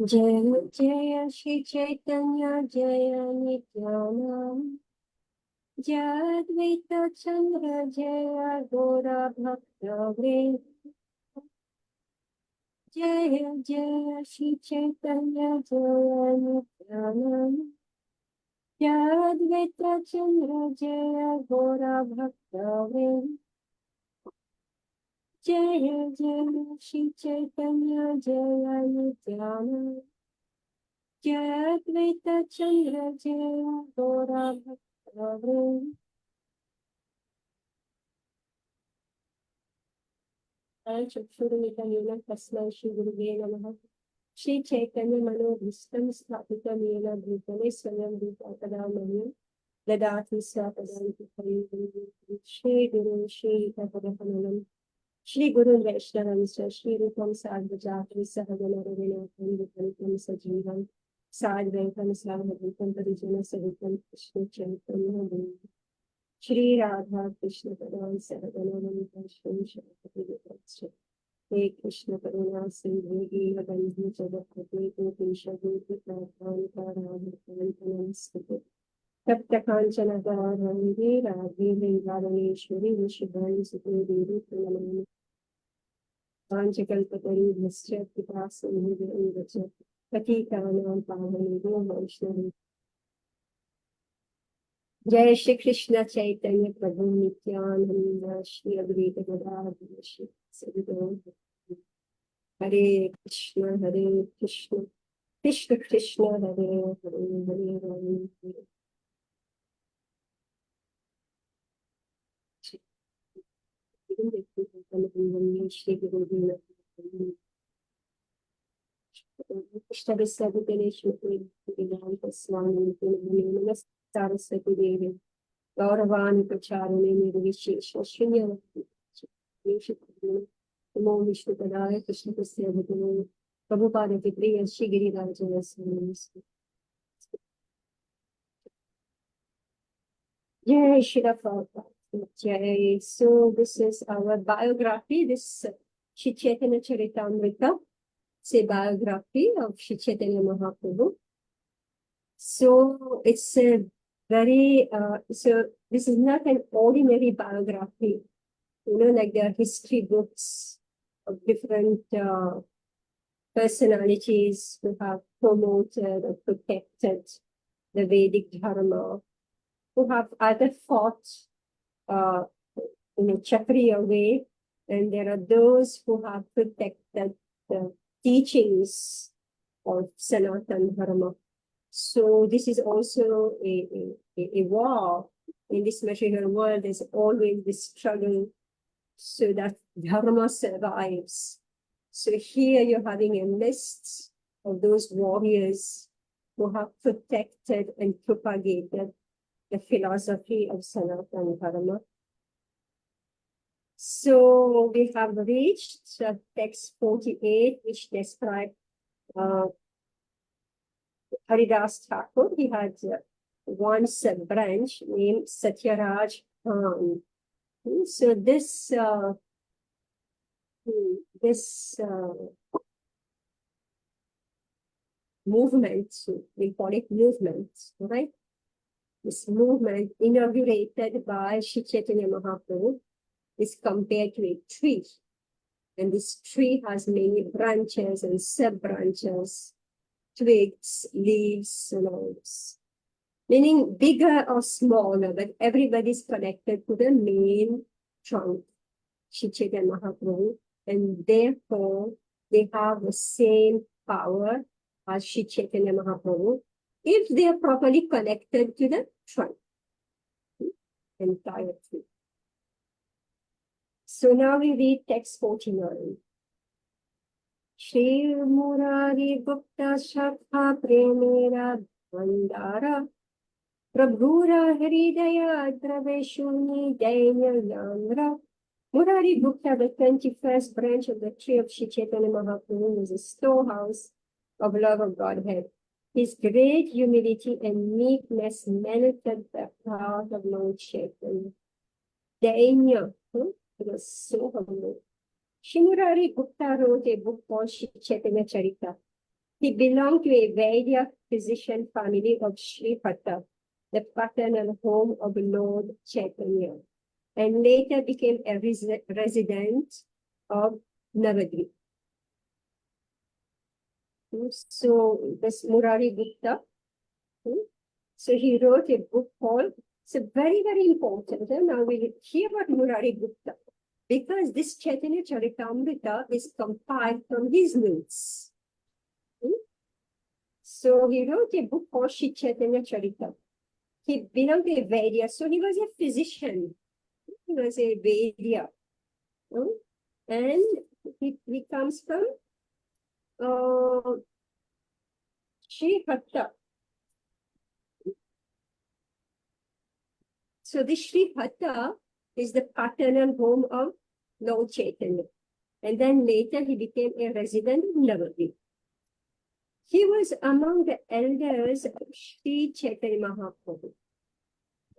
जय जय श्री चैतन्य जय नित्यानंद जय अद्वैत चंद्र जय गौरा भक्त वृंद जय जय श्री चैतन्य जय नित्यानंद जय अद्वैत चंद्र जय गौरा भक्त वृंद जय जय श्री चैतन्य जय नित्यानंद जय अद्वैत चंद्र जय गौरा भक्त वृंद चक्षुरुमितमीनं तस्मै श्रीगुरुवे नमः। श्री चैतन्य मनोभीष्टं स्थापितं येन भूतले स्वयं रूपा तदा मह्यं ददाति स्वपदान्तिकं श्रीगुरुं श्रीपदकमलं श्रीगुरुं वैष्णवंश्च श्रीरूपं सार्वजातं सहगणरघुनाथं वितन्तं सजीवं साद्वैतं सावधूतं परिजनसहितं कृष्णचैतन्यं श्री राधा कृष्ण पदां सहगणवन्तं हे कृष्ण करुणा सिंधु दीनबन्धु जगत्पते गोपीश गोपीनाथान्ताराधनस्तुते तप्त काञ्चन गौराङ्गी राधे वृन्दावनेश्वरी वृषभानुसुते सुते देवी प्रणमामि वाञ्छकल्पतरुभ्यश्च कृपा सिन्धुभ्यश्च पतितानां पावनेभ्यो वैष्णवेभ्यो जय श्री कृष्ण चैतन्य प्रभु नित्यानंद श्री अद्वैत गदाधर श्री सद्गुरु हरे कृष्ण कृष्ण कृष्ण हरे हरे हरे राम श्री गुरु सरस्वती देवी गौरवाणी प्रचारिणे निर्विशेष शून्यवती नमो विष्णुपदाय कृष्णस्य भगवते प्रभुपाद के प्रिय श्री गिरिराज जय श्री Prabhupada जय. So this is our biography, this Shri Chaitanya Charitamrita, it's a biography of Shri Chaitanya Mahaprabhu. So it's a very so this is not an ordinary biography, like there are history books of different personalities who have promoted or protected the Vedic Dharma, who have either fought in a Chatriya way, and there are those who have protected the teachings of Sanatana Dharma. So this is also a war. In this material world, there's always this struggle so that Dharma survives. So here you're having a list of those warriors who have protected and propagated the philosophy of Sanatana Dharma. So we have reached text 48, which describes Haridas Thakur. He had once a branch named Satyaraj Khan. So this movement, we call it movement, right? This movement inaugurated by Shri Chaitanya Mahaprabhu is compared to a tree. And this tree has many branches and sub-branches, twigs, leaves, and all this. Meaning bigger or smaller, but everybody's connected to the main trunk, Shri Chaitanya Mahaprabhu, and therefore they have the same power as Shri Chaitanya Mahaprabhu if they are properly connected to the trunk, entire tree. So now we read text 49. Shri Murari Gupta Shakha Premera Bhandara Prabhura Hridaya Draveshuni Dainya Yamra. Murari Gupta, the 21st branch of the tree of Shri Chaitanya Mahaprabhu, was a storehouse of love of Godhead. His great humility and meekness melted the heart of Lord Chaitanya. Dainya, he was so humble. Shri Murari Gupta wrote a book called Shri Chaitanya Charita. He belonged to a Vaidya physician family of Sri Bhatta, the paternal home of Lord Chaitanya, and later became a resident of Navadvip. So this Murari Gupta, so he wrote a book called, so very, very important. Now we hear about Murari Gupta, because this Chaitanya Charitamrita is compiled from his notes. So he wrote a book called Shri Chaitanya Charita. He belonged to a Vaidya, so he was a physician. He was a Vaidya. And he comes from Sri Bhatta. So this Sri Bhatta is the paternal home of Lord Chaitanya. And then later he became a resident of Navadvip. He was among the elders of Sri Chaitanya Mahaprabhu.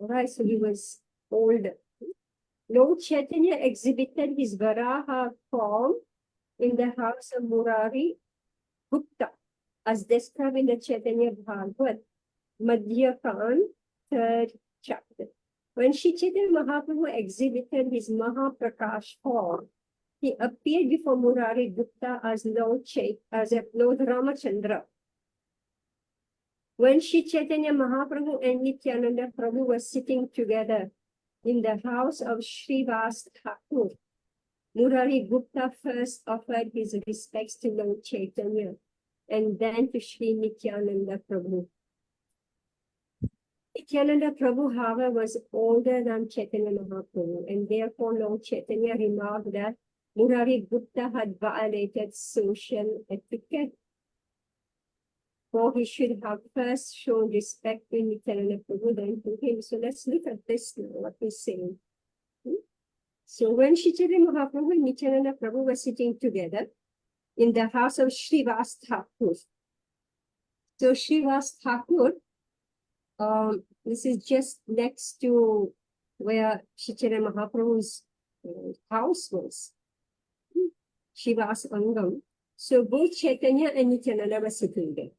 Alright, so he was older. Lord Chaitanya exhibited his Varaha form in the house of Murari Gupta, as described in the Chaitanya Bhagavat, Madhyakan, 3rd chapter. When Sri Chaitanya Mahaprabhu exhibited his Mahaprakash form, he appeared before Murari Gupta as Lord Ramachandra. When Sri Chaitanya Mahaprabhu and Nityananda Prabhu were sitting together in the house of Srivas Thakur, Murari Gupta first offered his respects to Lord Chaitanya and then to Sri Nityananda Prabhu. Nityananda Prabhu, however, was older than Chaitanya Mahaprabhu, and therefore Lord Chaitanya remarked that Murari Gupta had violated social etiquette, for he should have first shown respect to Nityananda Prabhu, then to him. So let's look at this now, what he's saying. So when Sri Chaitanya Mahaprabhu and Nityananda Prabhu were sitting together in the house of Srivas Thakur. So Srivas Thakur, this is just next to where Sri Chaitanya Mahaprabhu's house was. Srivas Angam. So both Chaitanya and Nityananda were sitting there.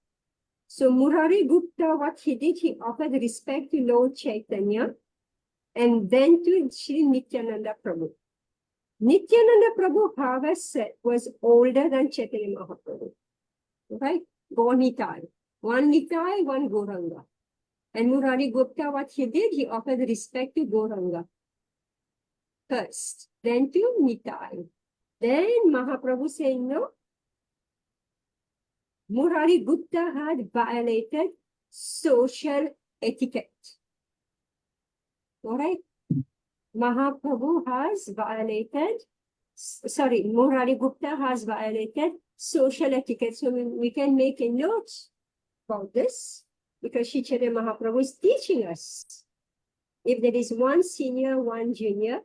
So Murari Gupta, what he did, he offered respect to Lord Chaitanya and then to Sri Nityananda Prabhu. Nityananda Prabhu, however, was older than Chaitanya Mahaprabhu. Right? Nitai. One Nitai, one Gauranga. And Murari Gupta, what he did, he offered respect to Gauranga first, then to Nitai. Then Mahaprabhu saying, no, Murari Gupta had violated social etiquette. All right? Mahaprabhu has violated, Murari Gupta has violated social etiquette. So we can make a note about this, because Sri Chaitanya Mahaprabhu is teaching us. If there is one senior, one junior,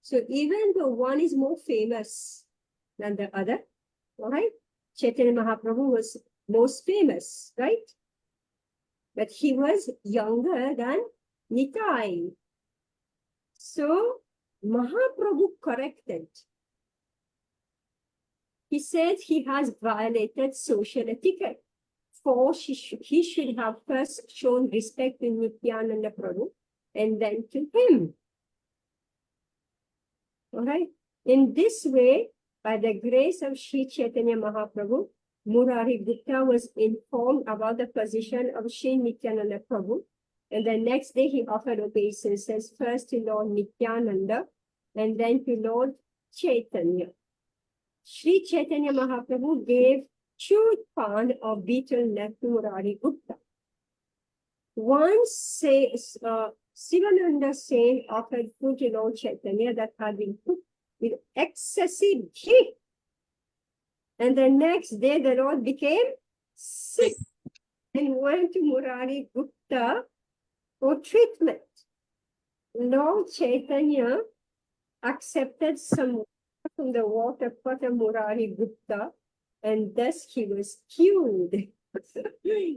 so even though one is more famous than the other, all right? Chaitanya Mahaprabhu was most famous, right? But he was younger than Nitai. So Mahaprabhu corrected. He said he has violated social etiquette. For he should have first shown respect to Nityananda Prabhu and then to him. All right. In this way, by the grace of Sri Chaitanya Mahaprabhu, Murari Gupta was informed about the position of Sri Nityananda Prabhu, and the next day he offered obeisances first to Lord Nityananda and then to Lord Chaitanya. Sri Chaitanya Mahaprabhu gave chewed pan of betel nut to Murari Gupta. Once Sivananda Sen offered food to Lord Chaitanya that had been cooked with excessive ghee. And the next day the Lord became sick and went to Murari Gupta for treatment. Lord Chaitanya accepted some water from the water pot of Murari Gupta, and thus he was cured.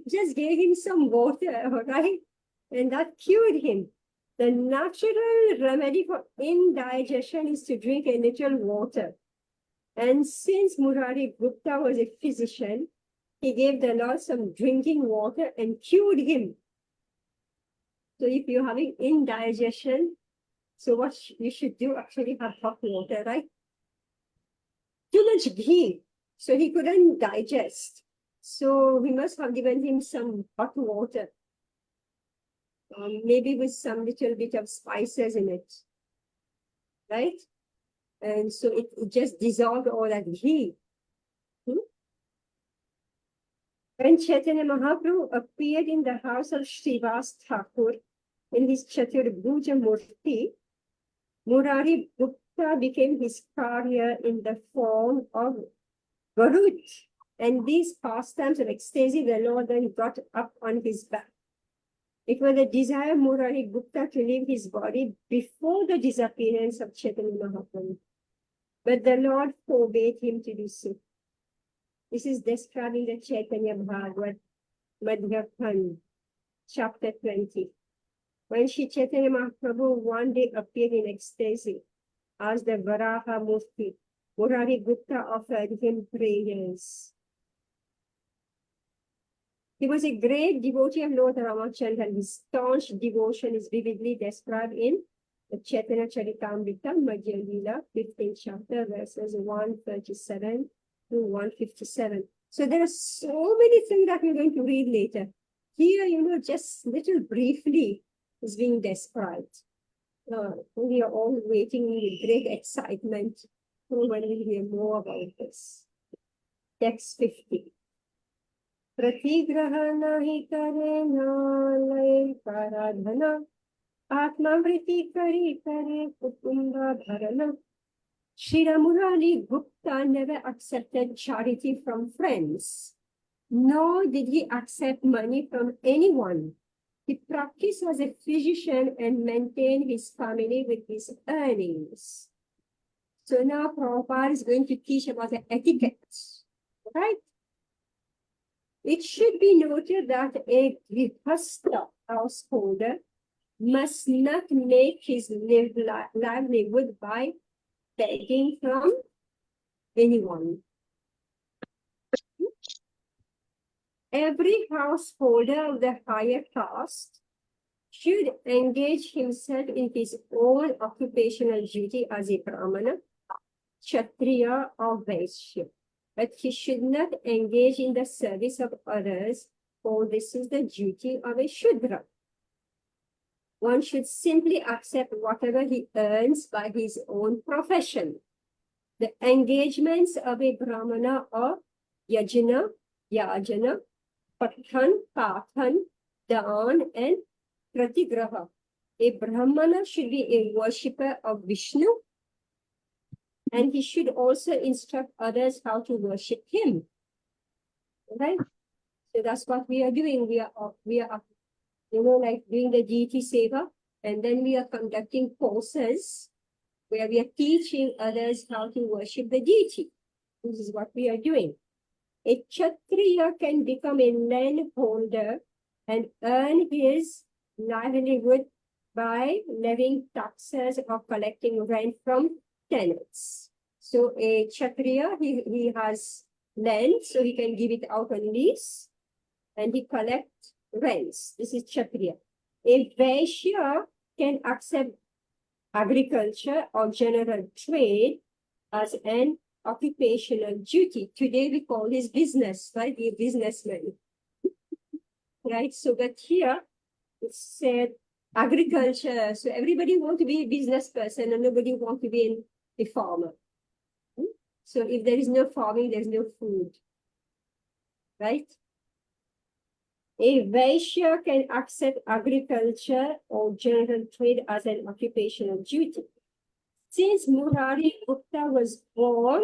Just gave him some water, right? And that cured him. The natural remedy for indigestion is to drink a little water. And since Murari Gupta was a physician, he gave the Lord some drinking water and cured him. So if you're having indigestion, so what you should do, actually have hot water, right? Too much ghee. So he couldn't digest. So we must have given him some hot water. Maybe with some little bit of spices in it. Right? And so it just dissolved all that ghee. When Chaitanya Mahaprabhu appeared in the house of Srivas Thakur in his Chaturbhuja Murti, Murari Gupta became his carrier in the form of Garud. And these pastimes of ecstasy, the Lord then got up on his back. It was the desire of Murari Gupta to leave his body before the disappearance of Chaitanya Mahaprabhu. But the Lord forbade him to do so. This is describing the Chaitanya Bhagavat, Madhya Khand, chapter 20. When Shri Chaitanya Mahaprabhu one day appeared in ecstasy as the Varaha Murti, Murari Gupta offered him prayers. He was a great devotee of Lord Ramachandra, and his staunch devotion is vividly described in the Chaitanya Charitamrita, Madhya Lila, 15th chapter, verses 137 to 157. So there are so many things that we're going to read later. Here, just little briefly is being described. We are all waiting with great excitement when we hear more about this. Text 50. Pratigraha nahi kare nalay paradhana, atmavriti kari kare kutumba bharana. Shri Murali Gupta never accepted charity from friends, nor did he accept money from anyone. He practiced as a physician and maintained his family with his earnings. So now Prabhupada is going to teach about the etiquette, right? It should be noted that a grihastha householder must not make his livelihood by begging from anyone. Every householder of the higher caste should engage himself in his own occupational duty as a Brahmana, Kshatriya, or Vaishya. But he should not engage in the service of others, for this is the duty of a Shudra. One should simply accept whatever he earns by his own profession. The engagements of a Brahmana are Yajna, Yajana, Pathan, Pathan, Dan, and Pratigraha. A Brahmana should be a worshipper of Vishnu, and he should also instruct others how to worship him. Right? So that's what we are doing. We are like doing the deity seva, and then we are conducting courses where we are teaching others how to worship the deity. This is what we are doing. A Kshatriya can become a landholder and earn his livelihood by levying taxes or collecting rent from tenants. So a Kshatriya, he has land, so he can give it out on lease, and he collects rents. This is Kshatriya. A Vaishya can accept agriculture or general trade as an occupational duty. Today we call this business, right? We're businessmen. Right? So but here it's said agriculture. So everybody wants to be a business person and nobody wants to be a farmer. So if there is no farming, there's no food. Right? A Vaishya can accept agriculture or general trade as an occupational duty. Since Murari Gupta was born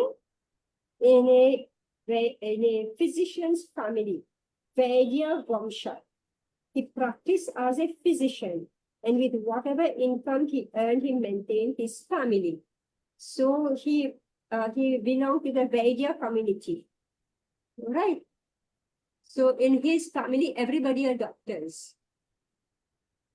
in a physician's family, Vaidya Vamsha, he practiced as a physician, and with whatever income he earned, he maintained his family. So he belonged to the Vaidya community, right? So in his family, everybody are doctors.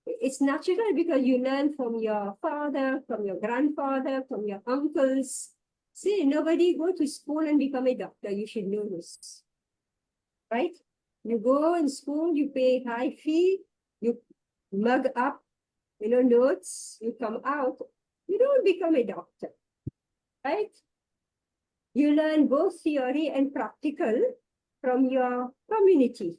It's natural because you learn from your father, from your grandfather, from your uncles. See, nobody go to school and become a doctor. You should know this. right? You go in school, you pay high fee, you mug up, notes, you come out, you don't become a doctor, right? You learn both theory and practical from your community.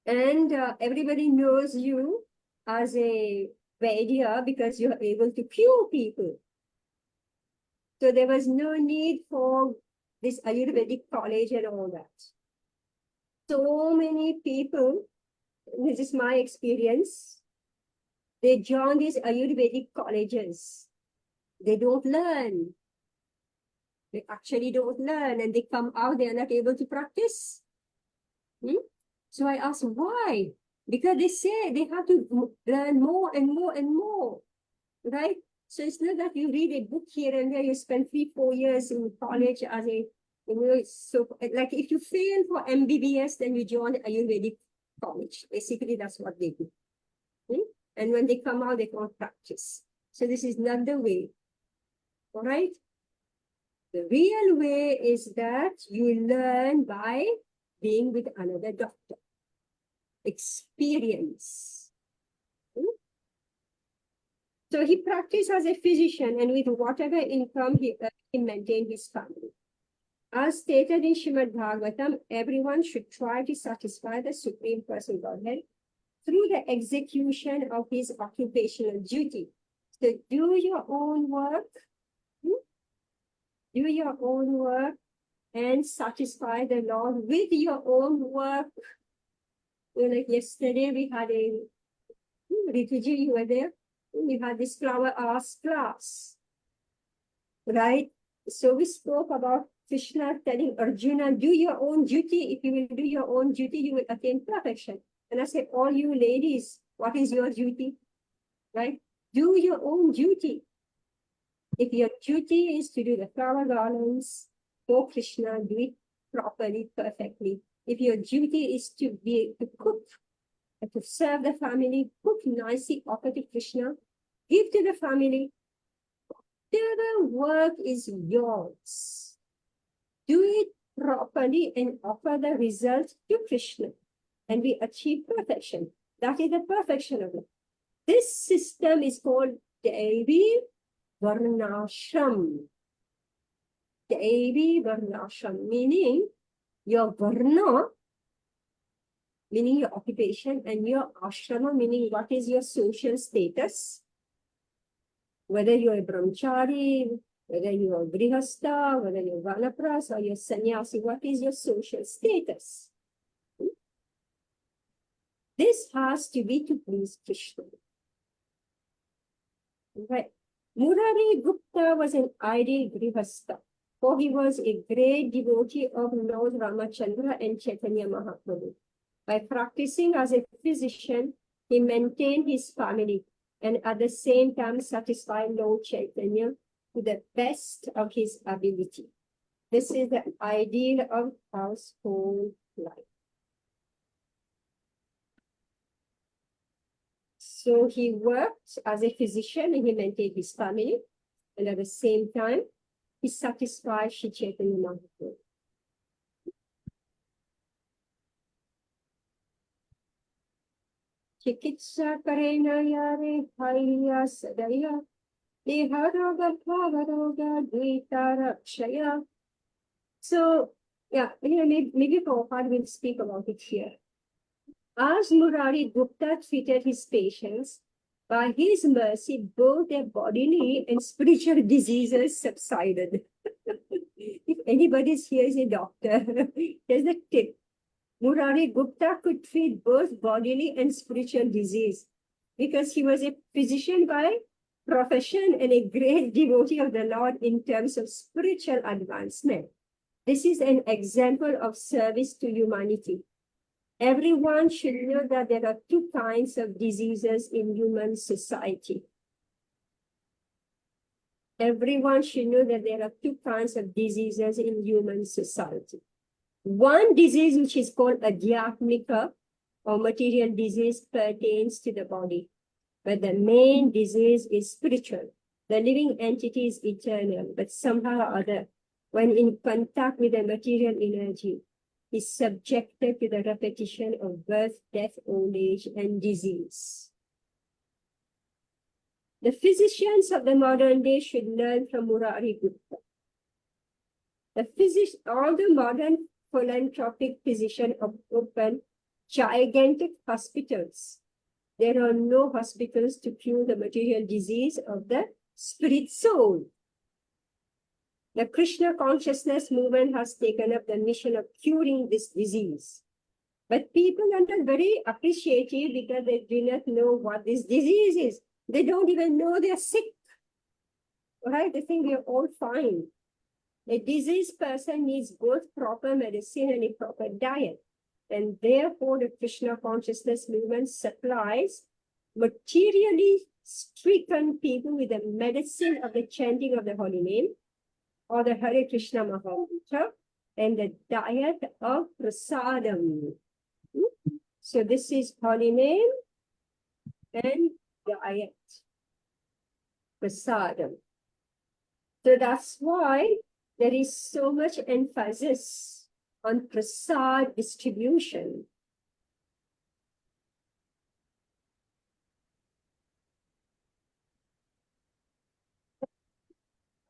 And everybody knows you as a Vaidya because you're able to cure people. So there was no need for this Ayurvedic college and all that. So many people, this is my experience, they join these Ayurvedic colleges. They don't learn. They actually don't learn, and they come out, they are not able to practice. So I asked why? Because they say they have to learn more and more and more, right? So it's not that you read a book here and there, you spend 3-4 years in college as a, so like if you fail for MBBS, then you join Ayurvedic college. Basically, that's what they do. And when they come out, they can't practice. So this is not the way, all right? The real way is that you learn by being with another doctor. Experience. So he practiced as a physician, and with whatever income he maintained his family. As stated in Srimad Bhagavatam, everyone should try to satisfy the Supreme Person Godhead through the execution of his occupational duty. So do your own work, do your own work, and satisfy the Lord with your own work. Like yesterday, we had a Rituji, you were there. We had this flower arts class, right? So we spoke about Krishna telling Arjuna, do your own duty. If you will do your own duty, you will attain perfection. And I said, all you ladies, what is your duty? Right? Do your own duty. If your duty is to do the flower garlands for Krishna, do it properly, perfectly. If your duty is to cook, to serve the family, cook nicely, offer to Krishna, give to the family. Whatever work is yours, do it properly and offer the result to Krishna, and we achieve perfection. That is the perfection of it. This system is called Devi Varnashram. Devi Varnashram, meaning your Varna, meaning your occupation, and your ashrama, meaning what is your social status. Whether you're a brahmachari, whether you're a grihastha, whether you're vanapras or you're sannyasi, what is your social status? This has to be to please Krishna. Right. Murari Gupta was an ideal grihastha, for he was a great devotee of Lord Ramachandra and Chaitanya Mahaprabhu. By practicing as a physician, he maintained his family and at the same time satisfied Lord Chaitanya to the best of his ability. This is the ideal of household life. So he worked as a physician and he maintained his family, and at the same time, he satisfied Shri Chaitanya Mahaprabhu. Chikitsa karena yare haiya sadaya deharoga bhavaroga dvita rakshaya. So, yeah, maybe Prabhupada will speak about it here. As Murari Gupta treated his patients, by his mercy, both their bodily and spiritual diseases subsided. If anybody here is a doctor, here's the tip. Murari Gupta could treat both bodily and spiritual disease because he was a physician by profession and a great devotee of the Lord in terms of spiritual advancement. This is an example of service to humanity. Everyone should know that there are two kinds of diseases in human society. Everyone should know that there are two kinds of diseases in human society. One disease, which is called adhyatmika or material disease, pertains to the body, but the main disease is spiritual. The living entity is eternal, but somehow or other, when in contact with the material energy, is subjected to the repetition of birth, death, old age, and disease. The physicians of the modern day should learn from Murari Gupta. All the modern philanthropic physicians open gigantic hospitals. There are no hospitals to cure the material disease of the spirit soul. The Krishna consciousness movement has taken up the mission of curing this disease. But people are not very appreciative because they do not know what this disease is. They don't even know they're sick. Right? They think we're all fine. A diseased person needs both proper medicine and a proper diet. And therefore, the Krishna consciousness movement supplies materially stricken people with the medicine of the chanting of the holy name or the Hare Krishna Mahamantra and the diet of prasadam. So this is holy name and diet, prasadam. So that's why there is so much emphasis on prasad distribution.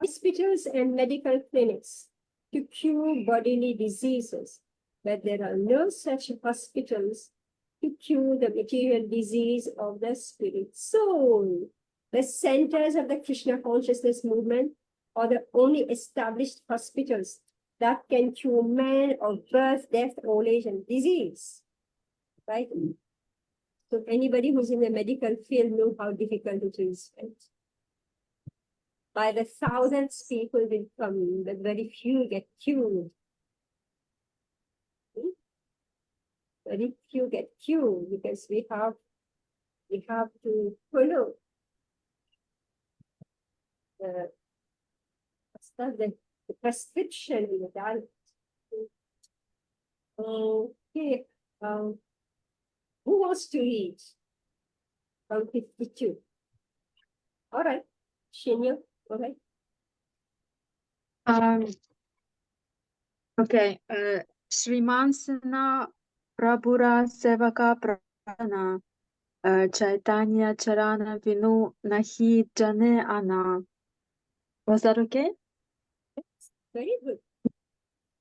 Hospitals and medical clinics to cure bodily diseases, but there are no such hospitals to cure the material disease of the spirit soul. The centers of the Krishna consciousness movement are the only established hospitals that can cure man of birth, death, old age, and disease. Right? So anybody who's in the medical field knows how difficult it is. Right? By the thousands, people will come, but very few get cured. Very few get cured because we have to follow the prescription in the diet. Okay, who wants to read? From 52. All right, Shinya, all right. Okay, Shriman Sena Prabhura Sevaka Prana Chaitanya Charana Vinu Nahi Jane Ana. Was that okay? Very good.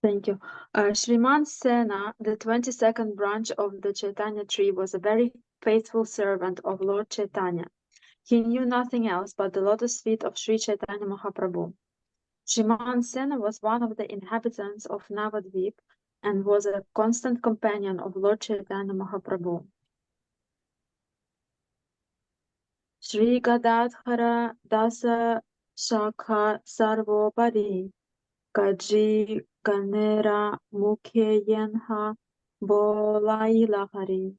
Thank you. Shriman Sena, the 22nd branch of the Chaitanya tree, was a very faithful servant of Lord Chaitanya. He knew nothing else but the lotus feet of Sri Chaitanya Mahaprabhu. Shriman Sena was one of the inhabitants of Navadvip and was a constant companion of Lord Chaitanya Mahaprabhu. Shri Gadadhara Dasa Shakha Sarvopari Kaji Ganera Mukhe Yenha Bolaila Hari.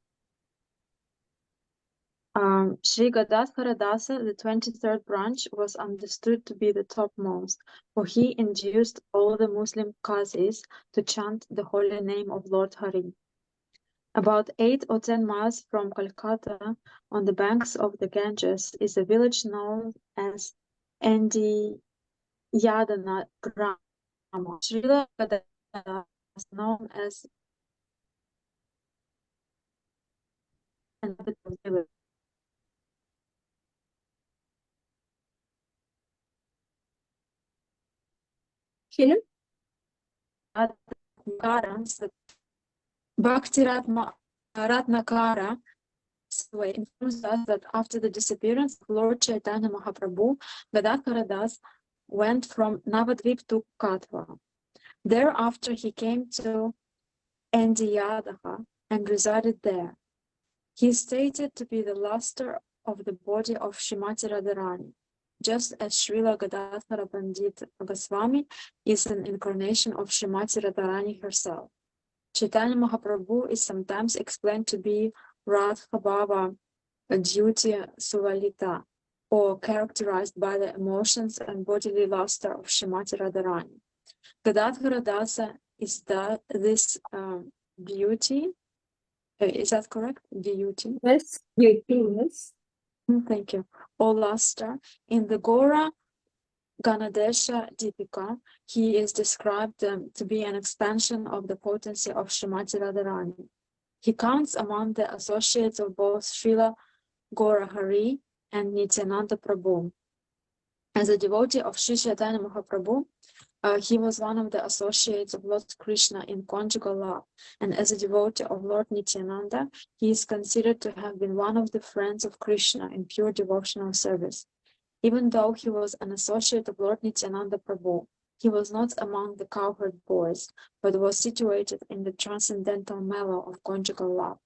Sri Gadadhara Dasa, the 23rd branch, was understood to be the topmost, for he induced all the Muslim qazis to chant the holy name of Lord Hari. About 8 or 10 miles from Kolkata, on the banks of the Ganges, is a village known as Ndi Yadana Grama. Srila Gadadhara is known as an village. Shinu? Bhakti Ratnakara informs us that after the disappearance of Lord Chaitanya Mahaprabhu, Gadadhara Das went from Navadvip to Katwa. Thereafter he came to Ndiyadaha and resided there. He is stated to be the luster of the body of Srimati Radharani, just as Srila Gadadhara Pandit Goswami is an incarnation of Srimati Radharani herself. Chaitanya Mahaprabhu is sometimes explained to be Radha Bhava Duty Suvalita, or characterized by the emotions and bodily luster of Srimati Radharani. Gadadhara Dasa is this beauty. Is that correct? Beauty. Yes, beauty, yes. Thank you. Or luster in the Gora Ganadesha Deepika, he is described to be an expansion of the potency of Srimati Radharani. He counts among the associates of both Srila Gaurahari and Nityananda Prabhu. As a devotee of Sri Chaitanya Mahaprabhu, he was one of the associates of Lord Krishna in conjugal love, and as a devotee of Lord Nityananda, he is considered to have been one of the friends of Krishna in pure devotional service. Even though he was an associate of Lord Nityananda Prabhu, he was not among the cowherd boys, but was situated in the transcendental mellow of conjugal love.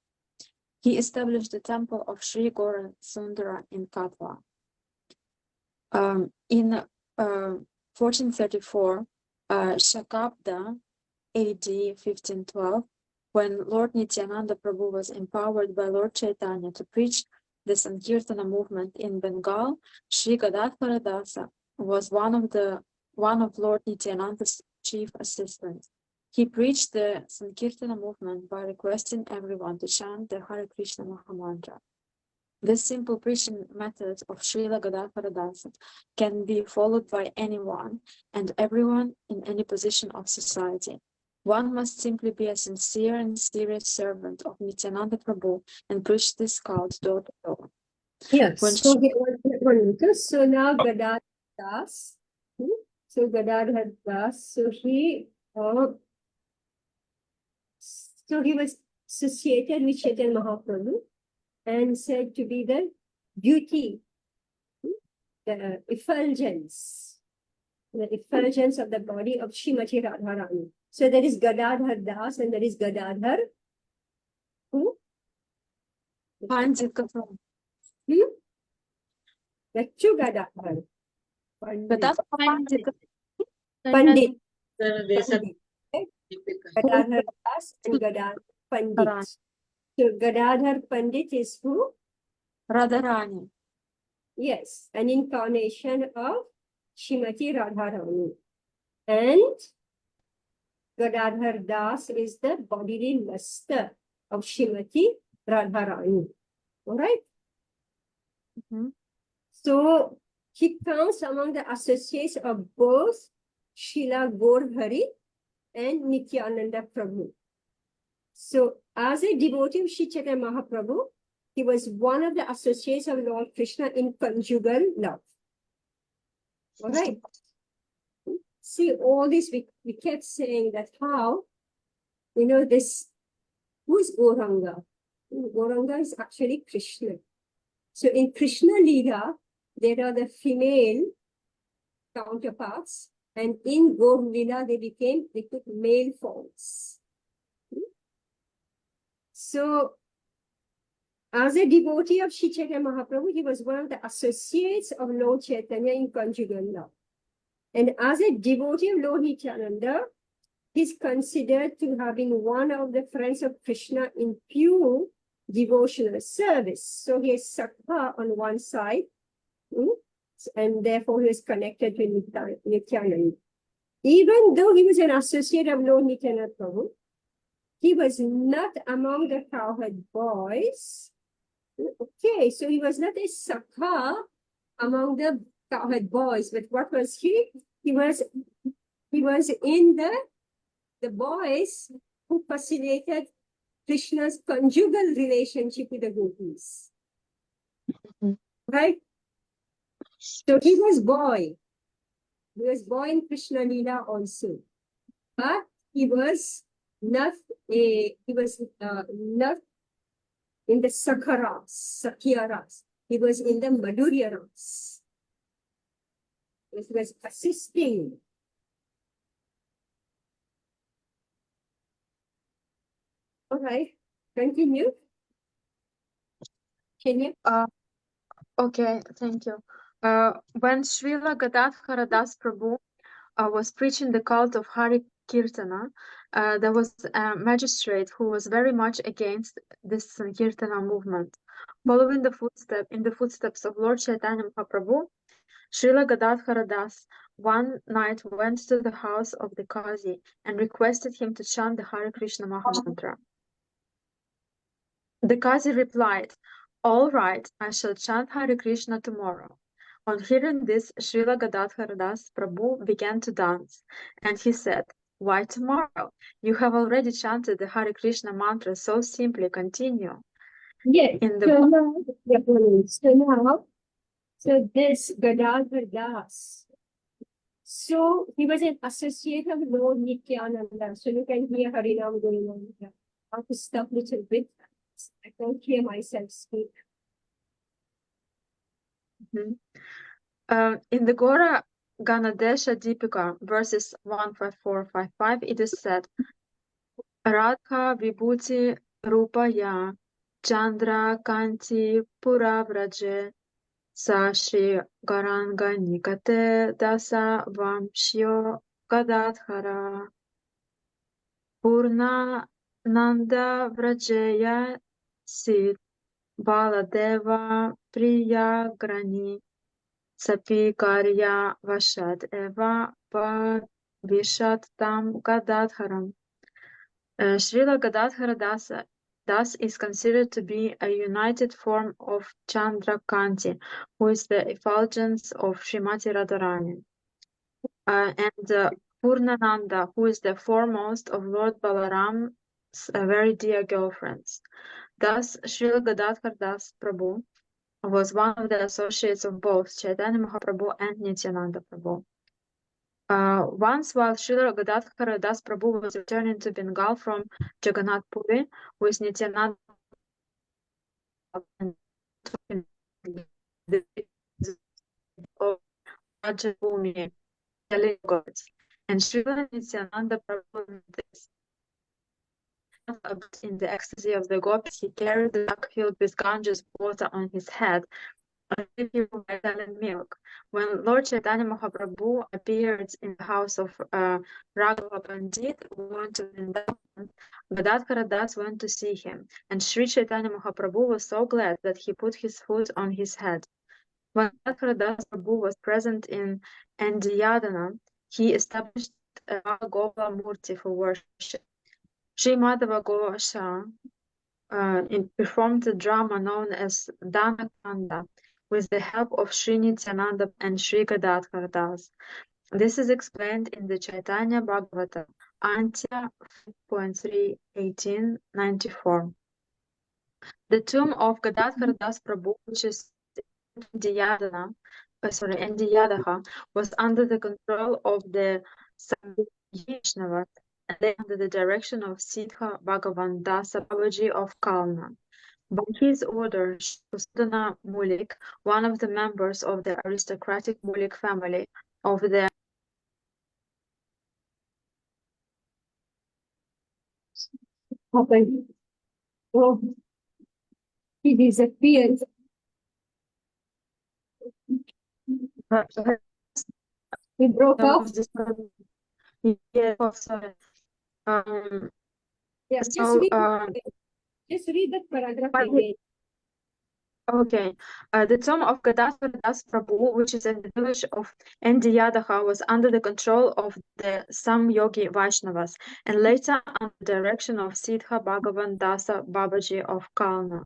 He established the temple of Sri Gaura Sundara in Katwa. In 1434, Shakabda, AD 1512, when Lord Nityananda Prabhu was empowered by Lord Chaitanya to preach the Sankirtana movement in Bengal, Sri Gadadhara Dasa was one of Lord Nityananda's chief assistants. He preached the Sankirtana movement by requesting everyone to chant the Hare Krishna Mahamantra. This simple preaching method of Srila Gadadhara Dasa can be followed by anyone and everyone in any position of society. One must simply be a sincere and serious servant of Nityananda Prabhu and preach this cult door to door. Yes. When So, so now Gadadhar Das. So Gadadhar Das. So he was associated with Chaitanya Mahaprabhu and said to be the beauty, the effulgence of the body of Srimati Radharani. So there is Gadadhar Das and there is Gadadhar. Who? Pandit. The two Gadadhar. Gadadhar Pandit. Pandit. Gadadhar Das and Gadadhar Pandit. So Gadadhar Pandit is who? Radharani. Yes, an incarnation of Srimati Radharani. And Gadadhar Das is the bodily luster of Srimati Radharani. All right? So he counts among the associates of both Srila Gaurahari and Nityananda Prabhu. So as a devotee of Sri Chaitanya Mahaprabhu, he was one of the associates of Lord Krishna in conjugal love. All right. See, all this, we kept saying that how, this, who is Gauranga? Gauranga is actually Krishna. So in Krishna lila, there are the female counterparts, and in Gaur lila, they took male forms. So, as a devotee of Sri Chaitanya Mahaprabhu, he was one of the associates of Lord Chaitanya in conjugal love. And as a devotee of Lord Nityananda, he's considered to have been one of the friends of Krishna in pure devotional service. So he is Sakha on one side, and therefore he is connected to Nityananda. Even though he was an associate of Lord Nityananda Prabhu, he was not among the cowherd boys. Okay, so he was not a Sakha among the cowherd boys, but what was he? He was in the boys who facilitated Krishna's conjugal relationship with the gopis. Right? So he was boy. He was boy in Krishna Lila also. But he was not not in the Sakya Ras. He was in the Madhurya Ras. He was assisting. All right, continue. Can you? Okay, thank you. When Srila Gadadhara Das Prabhu was preaching the cult of Hare Kirtana, there was a magistrate who was very much against this Sankirtana movement. Following in the footsteps of Lord Chaitanya Mahaprabhu, Srila Gadadhara Das one night went to the house of the Qazi and requested him to chant the Hare Krishna Mahamantra. The Qazi replied, "All right, I shall chant Hare Krishna tomorrow." On hearing this, Srila Gadadhar Das Prabhu began to dance, and he said, "Why tomorrow? You have already chanted the Hare Krishna mantra so simply. Continue." Yes. In the So this Gadadhar Das. So he was an associate of Lord Nityananda. So you can hear Harinam going on here. I have to stop a little bit. I can't hear myself speak. In the Gora Ganadesha Deepika, verses 154-55, it is said, Radha Vibhuti Rupaya Chandra Kanti Pura Vraje Sa Shri Garanga Nikate Dasa Vamshyo Gadadhara Purna Nanda Vrajeya Sid Baladeva Priya Grani Sapi Karya Vashad Eva Vishat Tam Gadadharam. Srila Gadadhara Das is considered to be a united form of Chandrakanti, who is the effulgence of Srimati Radharani, and Purnananda, who is the foremost of Lord Balaram's very dear girlfriends. Thus, Srila Gadadhar Das Prabhu was one of the associates of both Chaitanya Mahaprabhu and Nityananda Prabhu. Once, while Srila Gadadhara Das Prabhu was returning to Bengal from Jagannath Puri with Nityananda and the of Rajabhumi, telling gods, and Srila Nityananda Prabhu in the ecstasy of the gopis, he carried the jug filled with Ganges water on his head, by selling milk. When Lord Chaitanya Mahaprabhu appeared in the house of Raghava Pandit, who went to Vrindavan, Gadadhara Das went to see him, and Sri Chaitanya Mahaprabhu was so glad that he put his foot on his head. When Gadadhara Das Prabhu was present in Andiyadana, he established a Gopala Murti for worship. Sri Madhava Gosha performed the drama known as Dhanakanda with the help of Sri Nityananda and Sri Gadadhar Das. This is explained in the Chaitanya Bhagavata, Antya 5.3, 1894. The tomb of Gadadhar Das Prabhu, which is in Ndiyadaha, was under the control of the Vaishnavas and then under the direction of Siddha Bhagavan Dasa Babaji of Kalna. By his order, Sudana Mulik, one of the members of the aristocratic Mulik family of the Happened. Oh, he disappeared. He broke up. Yeah, sorry. Yeah, So, just read that paragraph but again. okay, the tomb of Gadadhar Das Prabhu, which is in the village of Ndiyadaha, was under the control of the Samyogi Vaishnavas, and later under the direction of Siddha Bhagavan Dasa Babaji of Kalna.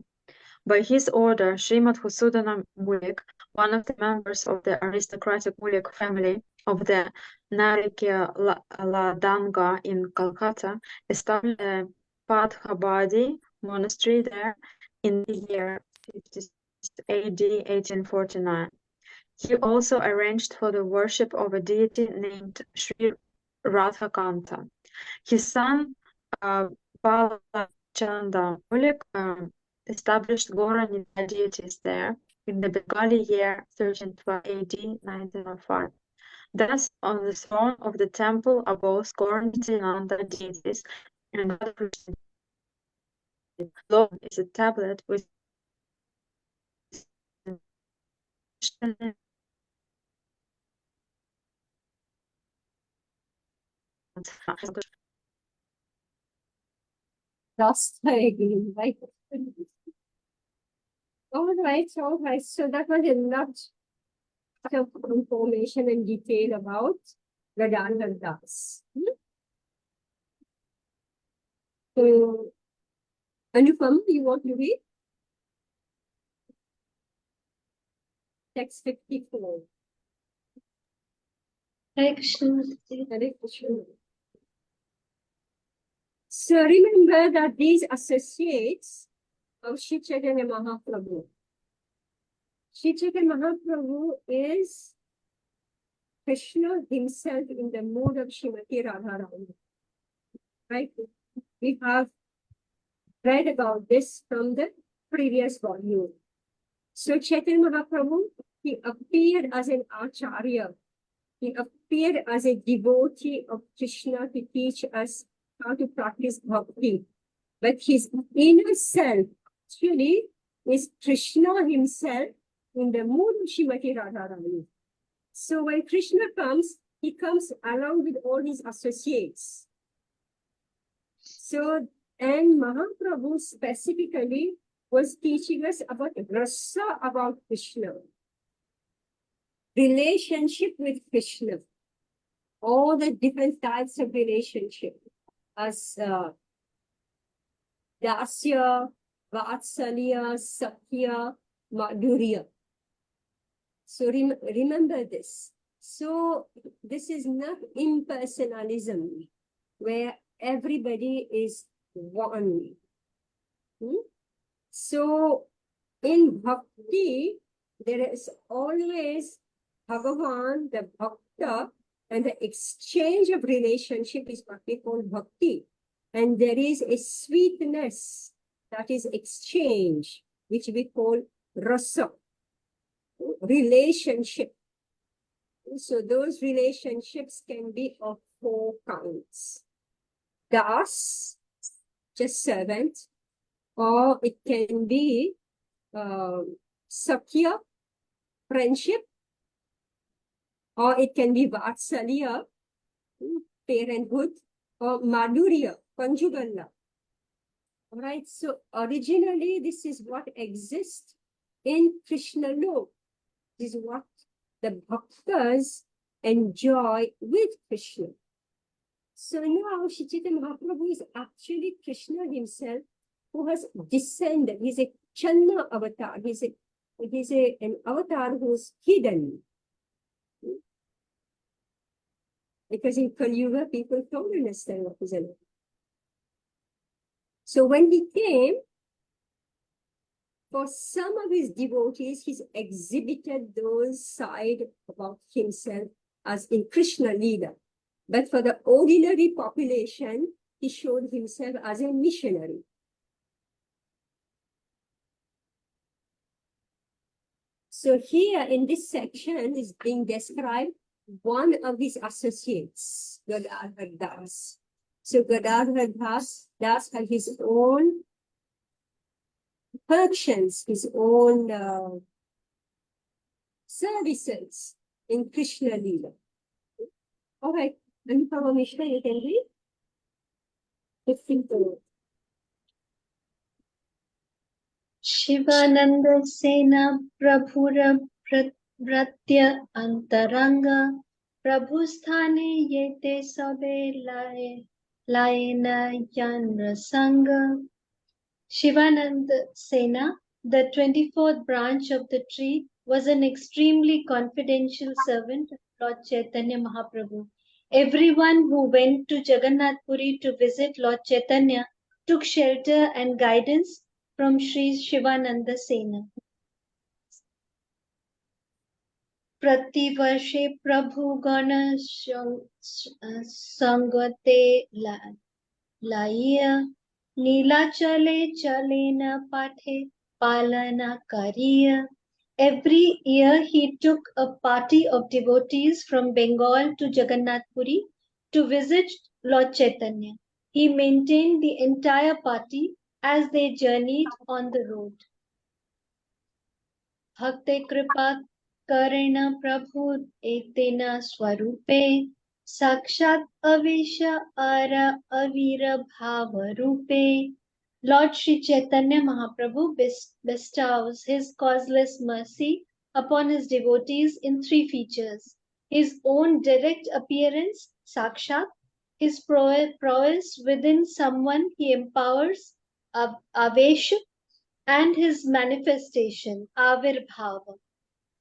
By his order, Srimad Husudana Mulik, one of the members of the aristocratic Mulik family of the Narikya Ladanga in Calcutta, established a Padhabadi monastery there in the year 50 AD 1849. He also arranged for the worship of a deity named Sri Radhakanta. His son Balachandra Mulik established Gora Nidya deities there in the Bengali year 1312 AD 1905. Thus, on the throne of the temple are both Gora Nityananda deities and Radha Krishna. Below is a tablet with Lost her again, right? All right, all right. So that was enough of information and detail about Gadadhar Das. So, Anupam, you want to read? text 54. Hare Krishna. Hare Krishna. So remember that these associates of Shri Chaitanya Mahaprabhu. Shri Chaitanya Mahaprabhu is Krishna himself in the mood of Srimati Radharani. Right? We have read about this from the previous volume. So Chaitanya Mahaprabhu, he appeared as an acharya. He appeared as a devotee of Krishna to teach us how to practice bhakti. But his inner self actually is Krishna himself in the mood of Srimati Radharani. So when Krishna comes, he comes along with all his associates. So, and Mahaprabhu specifically was teaching us about rasa about Krishna, relationship with Krishna, all the different types of relationship, as dasya, vatsalya, sakya, madhurya. So remember this. So this is not impersonalism where everybody is one. So in bhakti, there is always Bhagavan, the bhakta, and the exchange of relationship is what we call bhakti. And there is a sweetness that is exchange, which we call rasa, relationship. So those relationships can be of 4 kinds. Das, just servant, or it can be sakya, friendship, or it can be vatsalya, parenthood, or madhurya, conjugal love. All right, so originally this is what exists in Krishna lok. This is what the bhaktas enjoy with Krishna. So now Shri Chaitanya Mahaprabhu is actually Krishna himself who has descended. He's a Channa avatar. He's an avatar who's hidden. Because in Kali Yuga, people don't understand what is an. So when he came, for some of his devotees, he's exhibited those side about himself as in Krishna lila. But for the ordinary population, he showed himself as a missionary. So here in this section is being described one of his associates, Gadadhar Das. So Gadadhar Das had his own functions, his own services in Krishna lila. All right. Anupama Mishra, you can read? 15th. Shivananda Sena Prabhura Vratya Antaranga Prabhusthane Yete Sabe Laena Yanra Sangha. Shivananda Sena, the 24th branch of the tree, was an extremely confidential servant of Lord Chaitanya Mahaprabhu. Everyone who went to Jagannath Puri to visit Lord Chaitanya took shelter and guidance from Sri Shivananda Sena. Prativarshe Prabhu Gana Sangate Laiya Nila Chale Chalena Pathe Palana Kariya. Every year he took a party of devotees from Bengal to Jagannath Puri to visit Lord Chaitanya. He maintained the entire party as they journeyed on the road. Bhakte Kripa Karena Prabhu Etena Swarupe Sakshat Avesha Ara Avira Bhava Rupe. Lord Sri Chaitanya Mahaprabhu bestows his causeless mercy upon his devotees in 3 features: his own direct appearance, Sakshat, his prowess within someone he empowers, Avesha, and his manifestation, Avirbhava.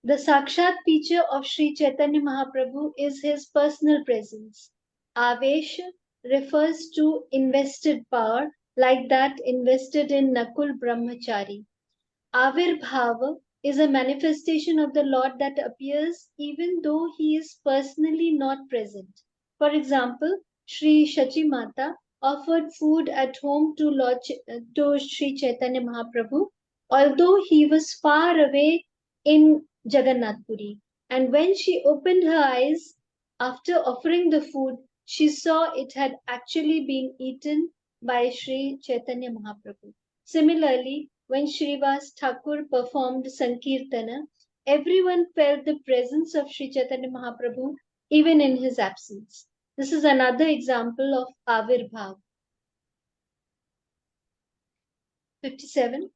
The Sakshat feature of Sri Chaitanya Mahaprabhu is his personal presence. Avesh refers to invested power, like that invested in Nakul Brahmachari. Avirbhava is a manifestation of the Lord that appears even though he is personally not present. For example, Sri Shachi Mata offered food at home to Sri Chaitanya Mahaprabhu, although he was far away in Jagannath Puri. And when she opened her eyes after offering the food, she saw it had actually been eaten by Sri Chaitanya Mahaprabhu. Similarly, when Srivas Thakur performed Sankirtana, everyone felt the presence of Sri Chaitanya Mahaprabhu even in his absence. This is another example of Avirbhav. 57.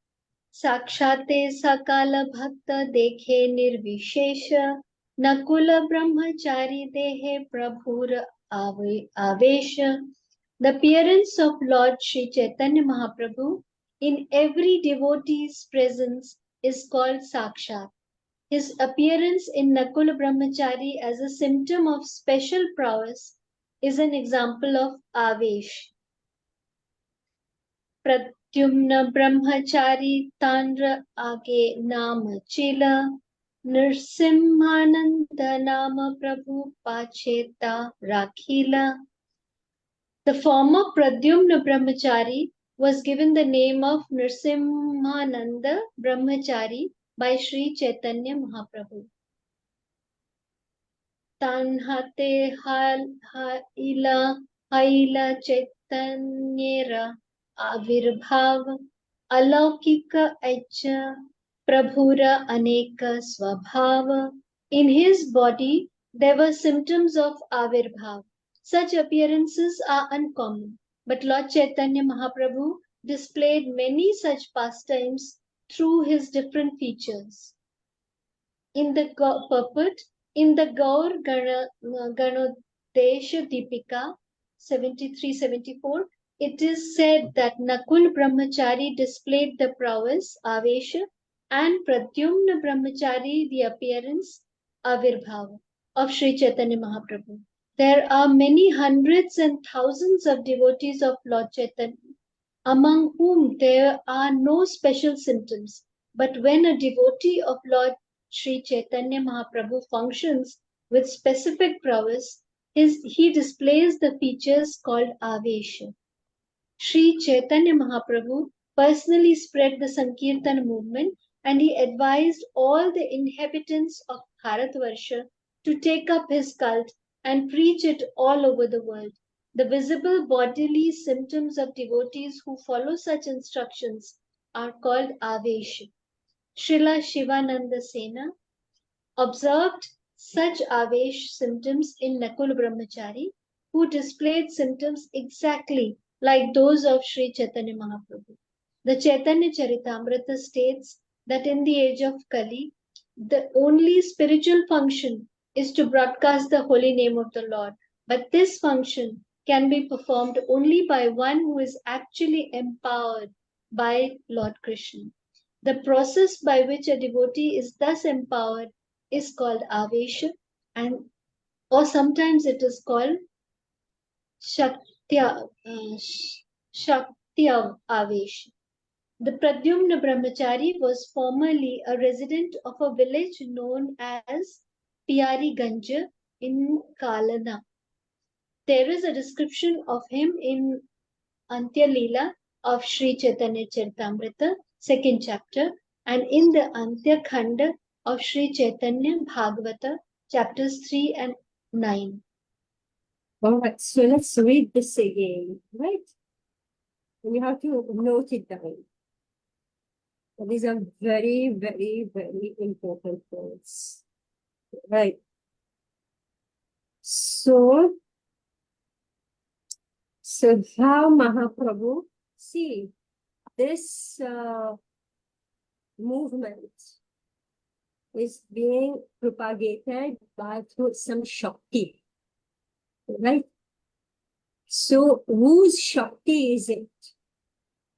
Sakshate Sakala Bhakta Dekhe Nirvishesha Nakula Brahmachari Dehe Prabhur Avesha. The appearance of Lord Sri Chaitanya Mahaprabhu in every devotee's presence is called Sakshat. His appearance in Nakula Brahmachari as a symptom of special prowess is an example of Avesh. Pratyumna Brahmachari Tandra Age Nama Chila Nrsimhananda Nama Prabhu Pacheta Rakhila. The former Pradyumna Brahmachari was given the name of Nrsimhananda Brahmachari by Sri Chaitanya Mahaprabhu. Tanhate haila Chaitanyera Avirbhav Alaukika Echa Prabhura Aneka Swabhava. In his body there were symptoms of Avirbhav. Such appearances are uncommon, but Lord Chaitanya Mahaprabhu displayed many such pastimes through his different features. In the purport, in the Gaur Ganodesha Deepika 73-74, it is said that Nakul Brahmachari displayed the prowess, Avesha, and Pradyumna Brahmachari the appearance, Avirbhava, of Sri Chaitanya Mahaprabhu. There are many hundreds and thousands of devotees of Lord Chaitanya, among whom there are no special symptoms. But when a devotee of Lord Sri Chaitanya Mahaprabhu functions with specific prowess, he displays the features called Avesha. Sri Chaitanya Mahaprabhu personally spread the Sankirtan movement, and he advised all the inhabitants of Bharatvarsha to take up his cult and preach it all over the world. The visible bodily symptoms of devotees who follow such instructions are called Avesha. Srila Shivananda Sena observed such Avesh symptoms in Nakul Brahmachari, who displayed symptoms exactly like those of Sri Chaitanya Mahaprabhu. The Chaitanya Charitamrita states that in the age of Kali, the only spiritual function is to broadcast the holy name of the Lord. But this function can be performed only by one who is actually empowered by Lord Krishna. The process by which a devotee is thus empowered is called Avesha, or sometimes it is called Shaktya Avesha. The Pradyumna Brahmachari was formerly a resident of a village known as Pyari Ganja in Kalana. There is a description of him in Antya Lila of Sri Chaitanya Charitamrita, 2nd chapter, and in the Antya Khanda of Sri Chaitanya Bhagavata, chapters 3 and 9. All right, so let's read this again, right? And you have to note it down. These are very, very, very important points, right? So how Mahaprabhu, see, this movement is being propagated by through some Shakti, right? So whose Shakti is it?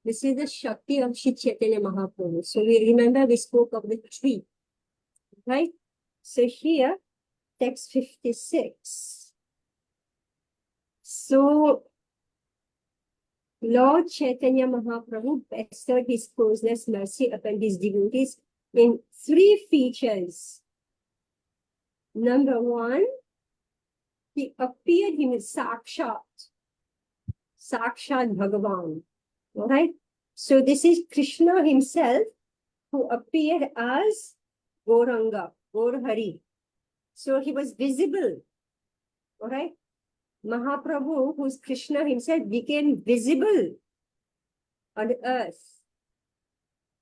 This is the Shakti of Sri Chaitanya Mahaprabhu. So we remember we spoke of the tree, right? So here, text 56. So Lord Chaitanya Mahaprabhu bestowed his closeness mercy upon his devotees in 3 features. Number 1, he appeared in Sakshat Bhagavan. All right. So this is Krishna himself who appeared as Gauranga, Gaurhari. So he was visible. All right. Mahaprabhu, who's Krishna himself, became visible on earth.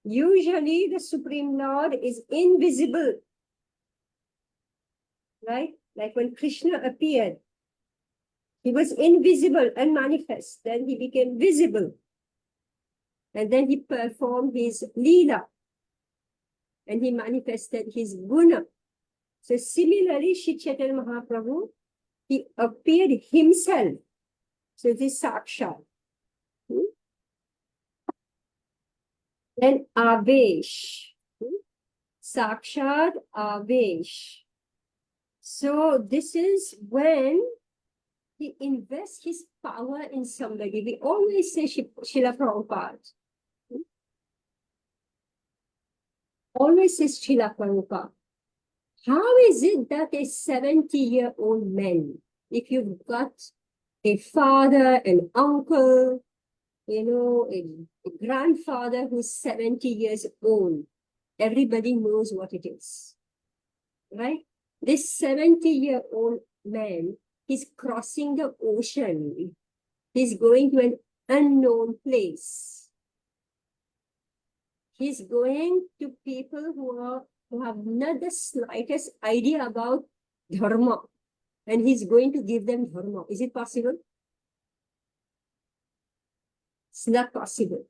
Usually the Supreme Lord is invisible. Right? Like when Krishna appeared, he was invisible and manifest. Then he became visible. And then he performed his lila. And he manifested his guna. So similarly, Shri Chaitanya Mahaprabhu, he appeared himself. So this is Sakshat. Then Avesh. Sakshat Avesh. So this is when he invests his power in somebody. We always say Srila Prabhupada. Always says Srila Prabhupada. How is it that a 70-year-old man, if you've got a father, an uncle, a grandfather who's 70 years old, everybody knows what it is, right? This 70-year-old man, he's crossing the ocean. He's going to an unknown place. He's going to people who have not the slightest idea about dharma. And he's going to give them dharma. Is it possible? It's not possible.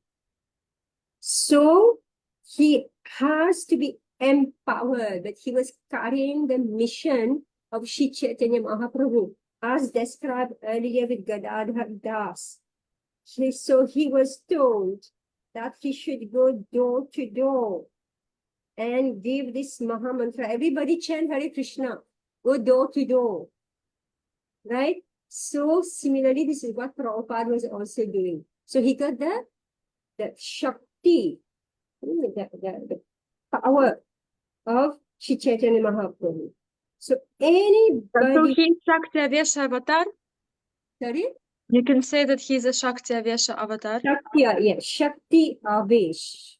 So he has to be empowered, that he was carrying the mission of Shri Chaitanya Mahaprabhu, as described earlier with Gadadhar Das. So he was told that he should go door to door and give this Maha Mantra. Everybody chant Hare Krishna. Go door to door. Right? So similarly, this is what Prabhupada was also doing. So he got the Shakti, the power of Shri Chaitanya Mahaprabhu. So anybody... So he's Shakti Avesha avatar? Sorry? You can say that he's a Shakti Avesha avatar. Shakti, yes, Shakti Avesh.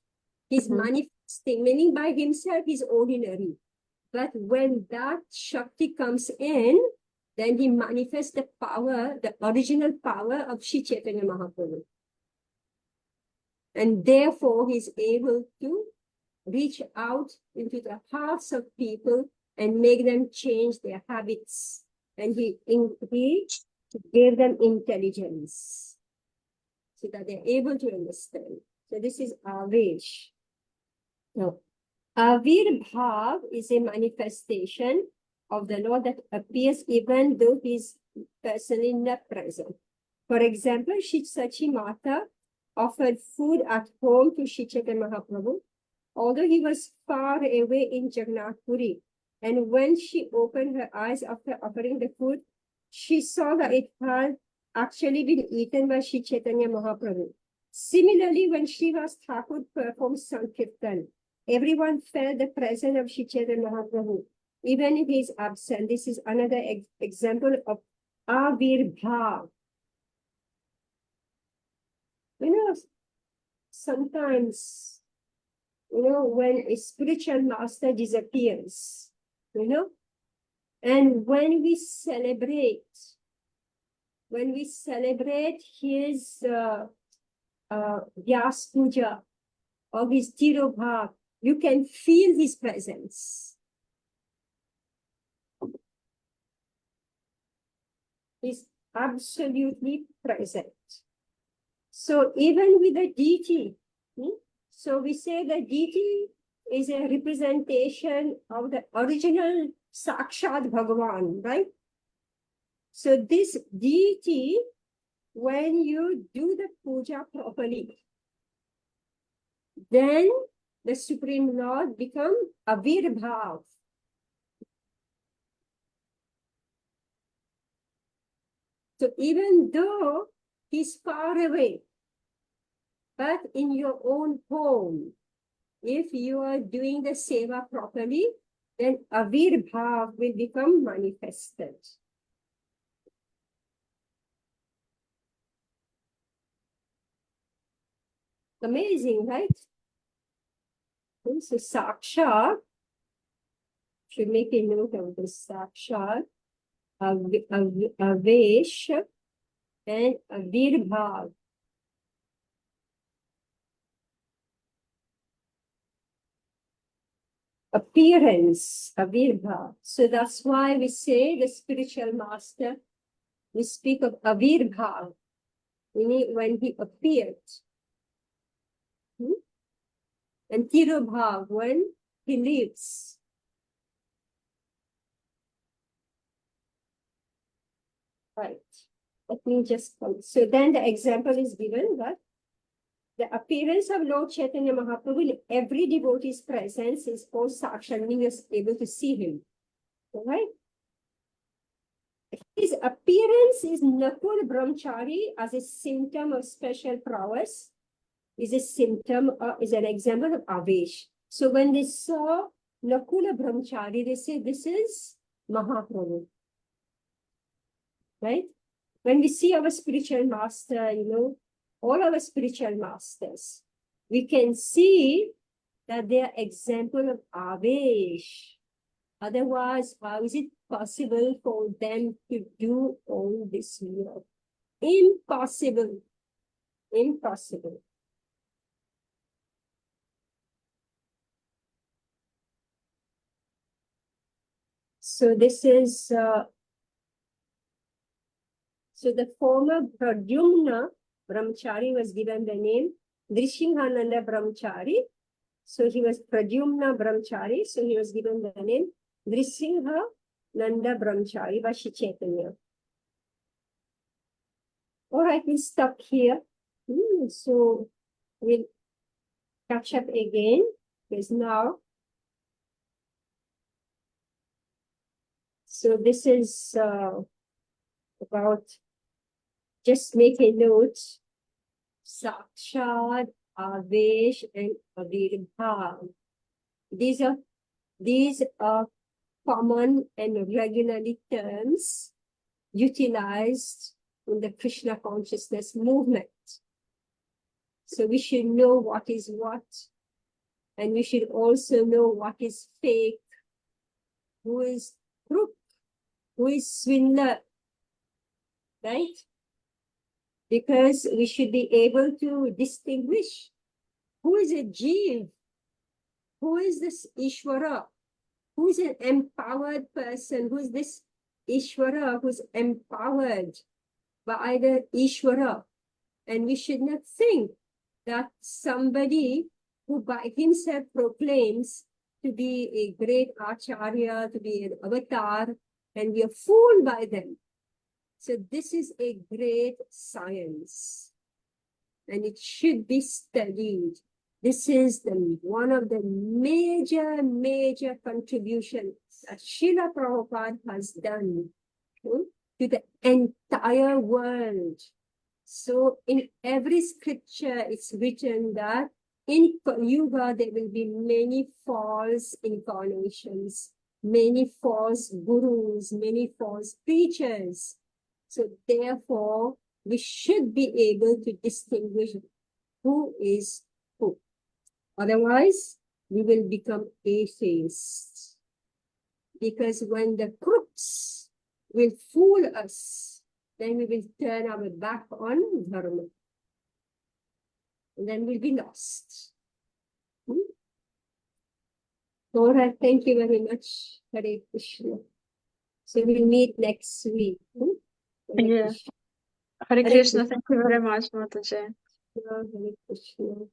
He's manifesting, meaning by himself he's ordinary. But when that Shakti comes in, then he manifests the power, the original power of Shri Chaitanya Mahaprabhu. And therefore he's able to reach out into the hearts of people and make them change their habits. And he gave them intelligence so that they're able to understand. So this is Avesh. Now, Avirbhav is a manifestation of the Lord that appears even though he is personally not present. For example, Shri Sachi Mata offered food at home to Shri Chaitanya Mahaprabhu, although he was far away in Jagannath Puri. And when she opened her eyes after offering the food, she saw that it had actually been eaten by Shri Chaitanya Mahaprabhu. Similarly, when Srivas Thakur performed Sankirtan, everyone felt the presence of Shri Chaitanya Mahaprabhu, even if he is absent. This is another example of Avirbhav. Sometimes, when a spiritual master disappears, and when we celebrate his Vyas Puja or his Tirobhav, you can feel his presence. He's absolutely present. So even with the deity, so we say the deity is a representation of the original Sakshat Bhagavan, right? So this deity, when you do the puja properly, then the Supreme Lord becomes Avirbhav. So even though he's far away, but in your own home, if you are doing the seva properly, then Avirbhav will become manifested. Amazing, right? So Sakshat, should make a note of this, Sakshat, Avesh, and Avirbhav. Appearance, Avirbhav. So that's why we say the spiritual master, we speak of Avirbhav, when he appeared. And Tirobhav, when he lives. Right. Let me just come. So then the example is given that the appearance of Lord Chaitanya Mahaprabhu in every devotee's presence is called Sakshat, meaning you're able to see him. All right? His appearance is Nakul Brahmachari as a symptom of special prowess, is a symptom, is an example of Avesh. So when they saw Nakula Brahmachari, they say this is Mahaprabhu. Right? When we see our spiritual master, all our spiritual masters, we can see that they are example of Avesh. Otherwise, how is it possible for them to do all this work? Impossible. Impossible. So this is, so the former Pradyumna Brahmachari was given the name Drishinghananda Brahmachari. So he was Pradyumna Brahmachari, so he was given the name Nanda Brahmachari by Shri Chaitanya. All right, we'll stop here. So we'll catch up again, because now, so this is about, just make a note, Sakshat, Avesh, and Avirbhav. These are common and regularly terms utilized in the Krishna consciousness movement. So we should know what is what, and we should also know what is fake, who is crook, who is swindler, right? Because we should be able to distinguish who is a Jeev, who is this Ishvara, who is an empowered person, who is this Ishvara, who's empowered by the Ishvara. And we should not think that somebody who by himself proclaims to be a great Acharya, to be an avatar, and we are fooled by them. So this is a great science, and it should be studied. This is one of the major contributions that Srila Prabhupada has done to the entire world. So in every scripture, it's written that in Yuga, there will be many false incarnations, many false gurus, many false preachers. So therefore, we should be able to distinguish who is who. Otherwise, we will become atheists. Because when the crooks will fool us, then we will turn our back on Dharma. And then we'll be lost. All right, thank you very much, Hare Krishna. So we'll meet next week. Yeah. Hare Krishna, thank you very much, Mataji. Hare Krishna.